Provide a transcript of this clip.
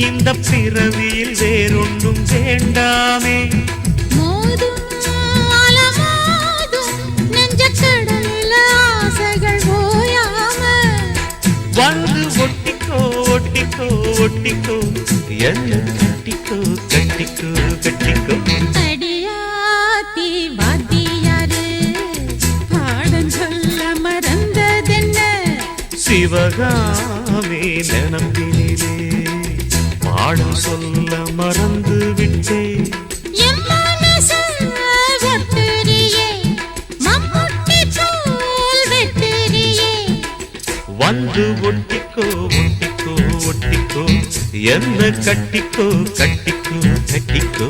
இந்த பிறவியில் வேறொன்றும் வேண்டாமே. மோதும் அலமோதும் நெஞ்சக்கடலில் ஆசைகள் ஓயாம வந்து ஒட்டிக்கோ ஒட்டிக்கோ ஒட்டிக்கோ என்ன கட்டிக்கோ கட்டிக்கோ கட்டிக்கோ. அடியாத்தி வாத்தியாரு பாடம் சொல்ல மறந்ததென்ன சிவகாமே நினப்பினிலே பாடம் சொல்ல மறந்து விட்டேன். என் மனசு ஒட்டுறியே மம்முட்டி போல் வெட்டுறியே வந்து ஒட்டிக்கோ ஒட்டிக்கோ ஒட்டிக்கோ என்ன கட்டிக்கோ கட்டிக்கோ கட்டிக்கோ.